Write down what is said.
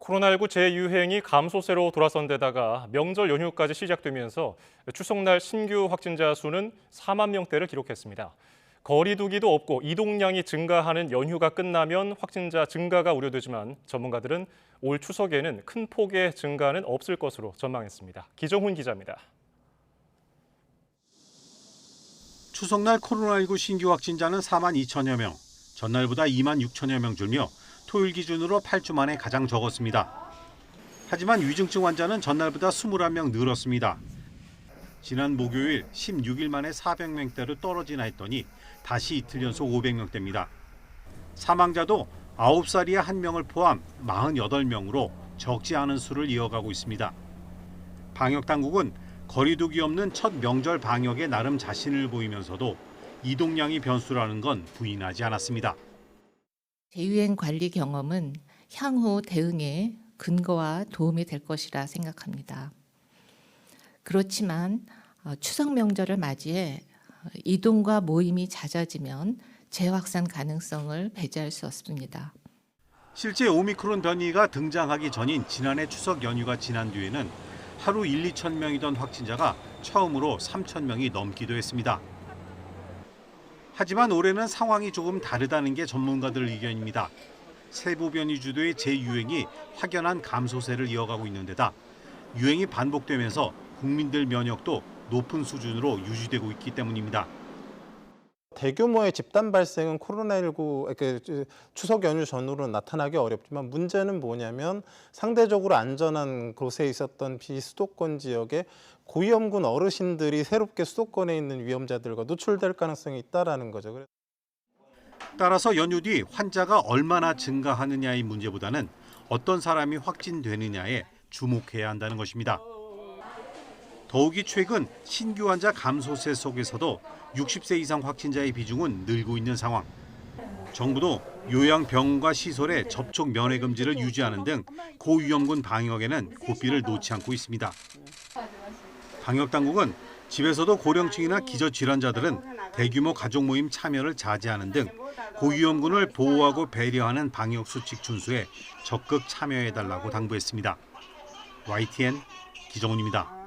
코로나19 재유행이 감소세로 돌아선 데다가 명절 연휴까지 시작되면서 추석날 신규 확진자 수는 4만 명대를 기록했습니다. 거리 두기도 없고 이동량이 증가하는 연휴가 끝나면 확진자 증가가 우려되지만 전문가들은 올 추석에는 큰 폭의 증가는 없을 것으로 전망했습니다. 기정훈 기자입니다. 추석날 코로나19 신규 확진자는 4만 2천여 명, 전날보다 2만 6천여 명 줄며 토요일 기준으로 8주 만에 가장 적었습니다. 하지만 위중증 환자는 전날보다 21명 늘었습니다. 지난 목요일 16일 만에 400명대로 떨어지나 했더니 다시 이틀 연속 500명대입니다. 사망자도 9살 이하 1명을 포함 48명으로 적지 않은 수를 이어가고 있습니다. 방역당국은 거리두기 없는 첫 명절 방역에 나름 자신을 보이면서도 이동량이 변수라는 건 부인하지 않았습니다. 재유행 관리 경험은 향후 대응에 근거와 도움이 될 것이라 생각합니다. 그렇지만 추석 명절을 맞이해 이동과 모임이 잦아지면 재확산 가능성을 배제할 수 없습니다. 실제 오미크론 변이가 등장하기 전인 지난해 추석 연휴가 지난 뒤에는 하루 1, 2천 명이던 확진자가 처음으로 3천 명이 넘기도 했습니다. 하지만 올해는 상황이 조금 다르다는 게 전문가들 의견입니다. 세부 변이 주도의 재유행이 확연한 감소세를 이어가고 있는 데다 유행이 반복되면서 국민들 면역도 높은 수준으로 유지되고 있기 때문입니다. 대규모의 집단 발생은 코로나19 추석 연휴 전후로는 나타나기 어렵지만 문제는 뭐냐면 상대적으로 안전한 곳에 있었던 비수도권 지역에 고위험군 어르신들이 새롭게 수도권에 있는 위험자들과 노출될 가능성이 있다는 거죠. 따라서 연휴 뒤 환자가 얼마나 증가하느냐의 문제보다는 어떤 사람이 확진되느냐에 주목해야 한다는 것입니다. 더욱이 최근 신규 환자 감소세 속에서도 60세 이상 확진자의 비중은 늘고 있는 상황. 정부도 요양병원과 시설의 접촉 면회 금지를 유지하는 등 고위험군 방역에는 고삐를 놓지 않고 있습니다. 방역당국은 집에서도 고령층이나 기저질환자들은 대규모 가족 모임 참여를 자제하는 등 고위험군을 보호하고 배려하는 방역수칙 준수에 적극 참여해달라고 당부했습니다. YTN 기정훈입니다.